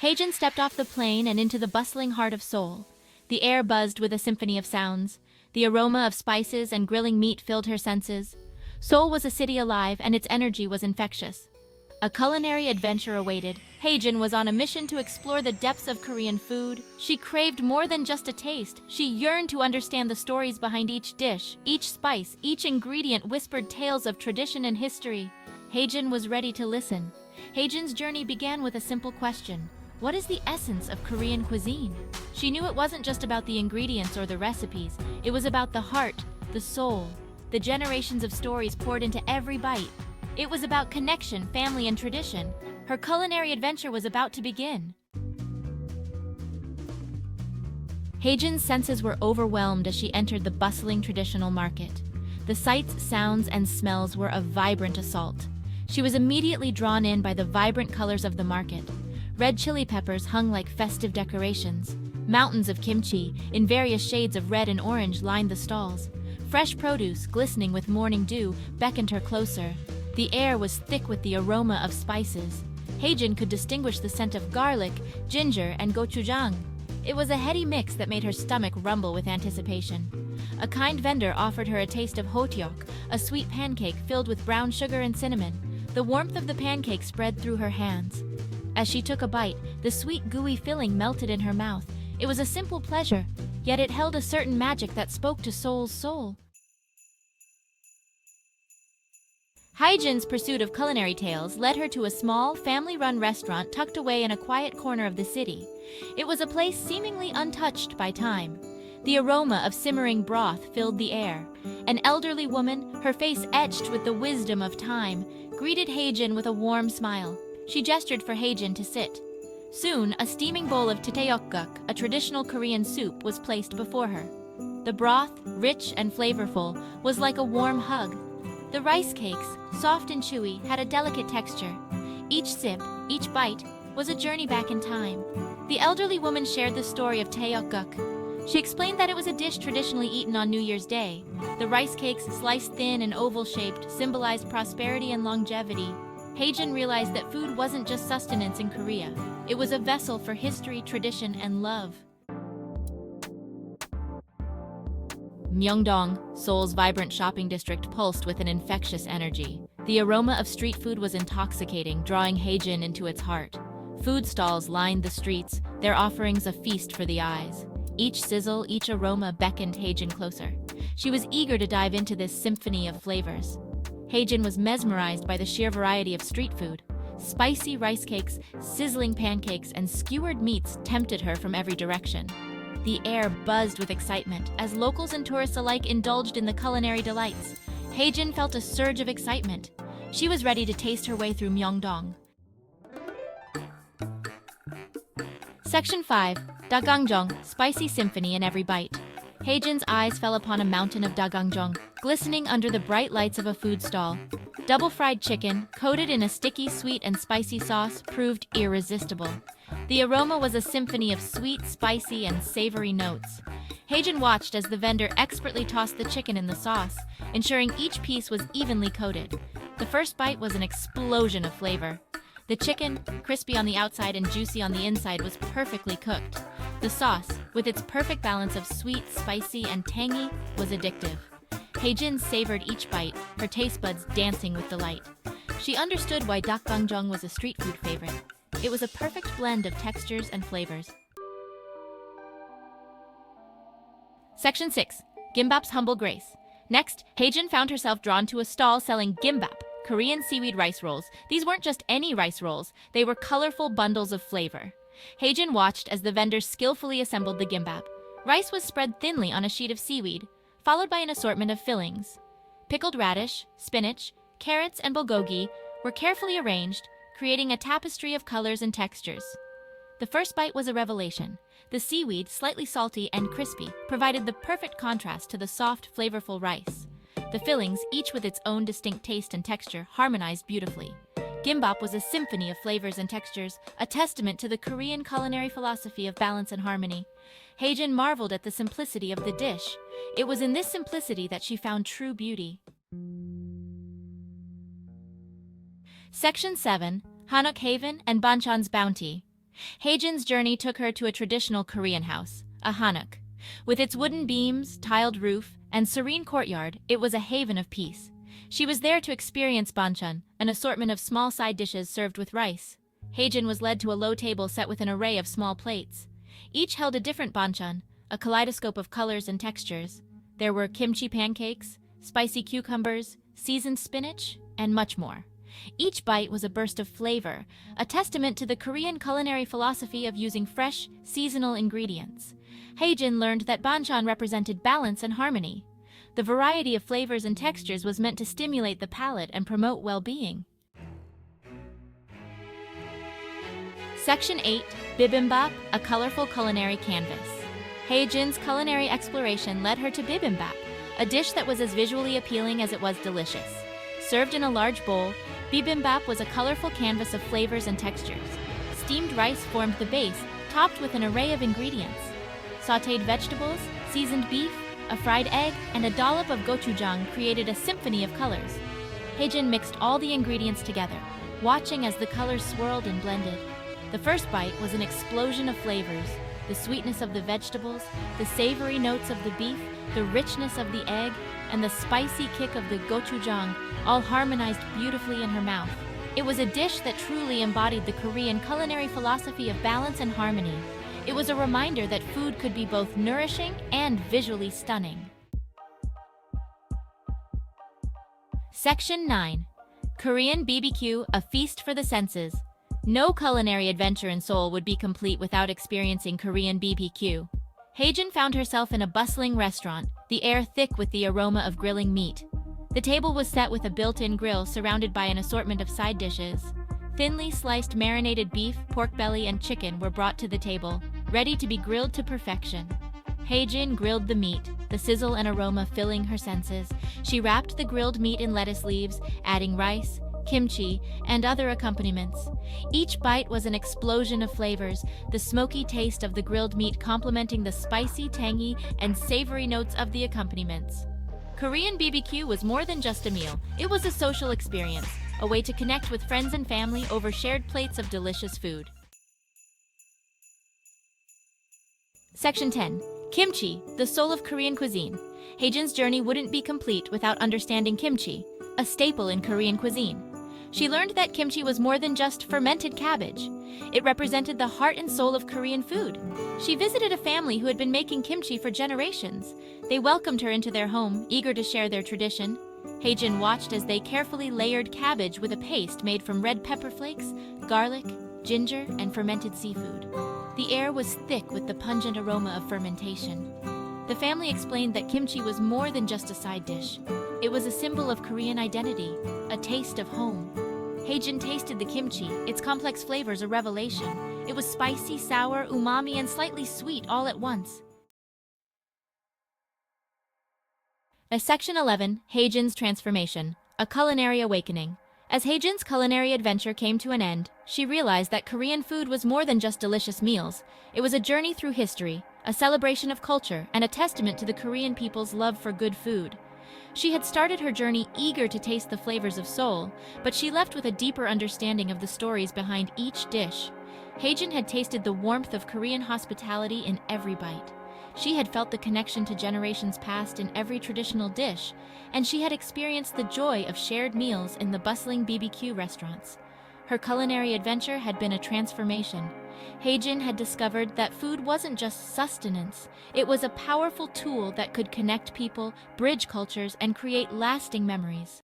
Haejin stepped off the plane and into the bustling heart of Seoul. The air buzzed with a symphony of sounds. The aroma of spices and grilling meat filled her senses. Seoul was a city alive, and its energy was infectious. A culinary adventure awaited. Haejin was on a mission to explore the depths of Korean food. She craved more than just a taste. She yearned to understand the stories behind each dish. Each spice, each ingredient whispered tales of tradition and history. Haejin was ready to listen. Haejin's journey began with a simple question. What is the essence of Korean cuisine? She knew it wasn't just about the ingredients or the recipes. It was about the heart, the soul, the generations of stories poured into every bite. It was about connection, family, and tradition. Her culinary adventure was about to begin. Haejin's senses were overwhelmed as she entered the bustling traditional market. The sights, sounds, and smells were a vibrant assault. She was immediately drawn in by the vibrant colors of the market. Red chili peppers hung like festive decorations. Mountains of kimchi, in various shades of red and orange, lined the stalls. Fresh produce, glistening with morning dew, beckoned her closer. The air was thick with the aroma of spices. Haejin could distinguish the scent of garlic, ginger, and gochujang. It was a heady mix that made her stomach rumble with anticipation. A kind vendor offered her a taste of hotteok, a sweet pancake filled with brown sugar and cinnamon. The warmth of the pancake spread through her hands. As she took a bite, the sweet, gooey filling melted in her mouth. It was a simple pleasure, yet it held a certain magic that spoke to Seoul's soul. Haejin's pursuit of culinary tales led her to a small, family-run restaurant tucked away in a quiet corner of the city. It was a place seemingly untouched by time. The aroma of simmering broth filled the air. An elderly woman, her face etched with the wisdom of time, greeted Haejin with a warm smile. She gestured for Haejin to sit. Soon, a steaming bowl of tteokguk, a traditional Korean soup, was placed before her. The broth, rich and flavorful, was like a warm hug. The rice cakes, soft and chewy, had a delicate texture. Each sip, each bite, was a journey back in time. The elderly woman shared the story of tteokguk. She explained that it was a dish traditionally eaten on New Year's Day. The rice cakes, sliced thin and oval-shaped, symbolized prosperity and longevity. Haejin realized that food wasn't just sustenance in Korea. It was a vessel for history, tradition, and love. Myeongdong, Seoul's vibrant shopping district, pulsed with an infectious energy. The aroma of street food was intoxicating, drawing Haejin into its heart. Food stalls lined the streets, their offerings a feast for the eyes. Each sizzle, each aroma beckoned Haejin closer. She was eager to dive into this symphony of flavors. Haejin was mesmerized by the sheer variety of street food. Spicy rice cakes, sizzling pancakes, and skewered meats tempted her from every direction. The air buzzed with excitement as locals and tourists alike indulged in the culinary delights. Haejin felt a surge of excitement. She was ready to taste her way through Myeongdong. Section 5. Dakgangjeong, Spicy Symphony in Every Bite. Haejin's eyes fell upon a mountain of dakgangjeong, glistening under the bright lights of a food stall. Double-fried chicken, coated in a sticky, sweet, and spicy sauce, proved irresistible. The aroma was a symphony of sweet, spicy, and savory notes. Haejin watched as the vendor expertly tossed the chicken in the sauce, ensuring each piece was evenly coated. The first bite was an explosion of flavor. The chicken, crispy on the outside and juicy on the inside, was perfectly cooked. The sauce, with its perfect balance of sweet, spicy, and tangy, was addictive. Haejin savored each bite, her taste buds dancing with delight. She understood why dakgangjeong was a street food favorite. It was a perfect blend of textures and flavors. Section 6. Gimbap's Humble Grace. Next, Haejin found herself drawn to a stall selling gimbap, Korean seaweed rice rolls. These weren't just any rice rolls, they were colorful bundles of flavor. Haejin watched as the vendors skillfully assembled the gimbap. Rice was spread thinly on a sheet of seaweed, followed by an assortment of fillings. Pickled radish, spinach, carrots, and bulgogi were carefully arranged, creating a tapestry of colors and textures. The first bite was a revelation. The seaweed, slightly salty and crispy, provided the perfect contrast to the soft, flavorful rice. The fillings, each with its own distinct taste and texture, harmonized beautifully. Gimbap was a symphony of flavors and textures, a testament to the Korean culinary philosophy of balance and harmony. Haejin marveled at the simplicity of the dish. It was in this simplicity that she found true beauty. Section 7. Hotteok Haven and Banchan's Bounty. Haejin's journey took her to a traditional Korean house, a hanok. With its wooden beams, tiled roof, and serene courtyard, it was a haven of peace. She was there to experience banchan, an assortment of small side dishes served with rice. Haejin was led to a low table set with an array of small plates. Each held a different banchan, a kaleidoscope of colors and textures. There were kimchi pancakes, spicy cucumbers, seasoned spinach, and much more. Each bite was a burst of flavor, a testament to the Korean culinary philosophy of using fresh, seasonal ingredients. Haejin learned that banchan represented balance and harmony. The variety of flavors and textures was meant to stimulate the palate and promote well-being. Section 8. Bibimbap, a colorful culinary canvas. Haejin's culinary exploration led her to bibimbap, a dish that was as visually appealing as it was delicious. Served in a large bowl, bibimbap was a colorful canvas of flavors and textures. Steamed rice formed the base, topped with an array of ingredients. Sautéed vegetables, seasoned beef, a fried egg, and a dollop of gochujang created a symphony of colors. Haejin mixed all the ingredients together, watching as the colors swirled and blended. The first bite was an explosion of flavors. The sweetness of the vegetables, the savory notes of the beef, the richness of the egg, and the spicy kick of the gochujang all harmonized beautifully in her mouth. It was a dish that truly embodied the Korean culinary philosophy of balance and harmony. It was a reminder that food could be both nourishing and visually stunning. Section 9. Korean BBQ, a feast for the senses. No culinary adventure in Seoul would be complete without experiencing Korean BBQ. Haejin found herself in a bustling restaurant, the air thick with the aroma of grilling meat. The table was set with a built-in grill surrounded by an assortment of side dishes. Thinly sliced marinated beef, pork belly, and chicken were brought to the table, ready to be grilled to perfection. Haejin grilled the meat, the sizzle and aroma filling her senses. She wrapped the grilled meat in lettuce leaves, adding rice, kimchi, and other accompaniments. Each bite was an explosion of flavors, the smoky taste of the grilled meat complementing the spicy, tangy, and savory notes of the accompaniments. Korean BBQ was more than just a meal. It was a social experience, a way to connect with friends and family over shared plates of delicious food. Section 10. Kimchi, the soul of Korean cuisine. Haejin's journey wouldn't be complete without understanding kimchi, a staple in Korean cuisine. She learned that kimchi was more than just fermented cabbage. It represented the heart and soul of Korean food. She visited a family who had been making kimchi for generations. They welcomed her into their home, eager to share their tradition. Haejin watched as they carefully layered cabbage with a paste made from red pepper flakes, garlic, ginger, and fermented seafood. The air was thick with the pungent aroma of fermentation. The family explained that kimchi was more than just a side dish. It was a symbol of Korean identity, a taste of home. Haejin tasted the kimchi, its complex flavors a revelation. It was spicy, sour, umami, and slightly sweet all at once. Section 11. Haejin's transformation, a culinary awakening. As Haejin's culinary adventure came to an end, she realized that Korean food was more than just delicious meals. It was a journey through history, a celebration of culture, and a testament to the Korean people's love for good food. She had started her journey eager to taste the flavors of Seoul, but she left with a deeper understanding of the stories behind each dish. Haejin had tasted the warmth of Korean hospitality in every bite. She had felt the connection to generations past in every traditional dish, and she had experienced the joy of shared meals in the bustling BBQ restaurants. Her culinary adventure had been a transformation. Haejin had discovered that food wasn't just sustenance, it was a powerful tool that could connect people, bridge cultures, and create lasting memories.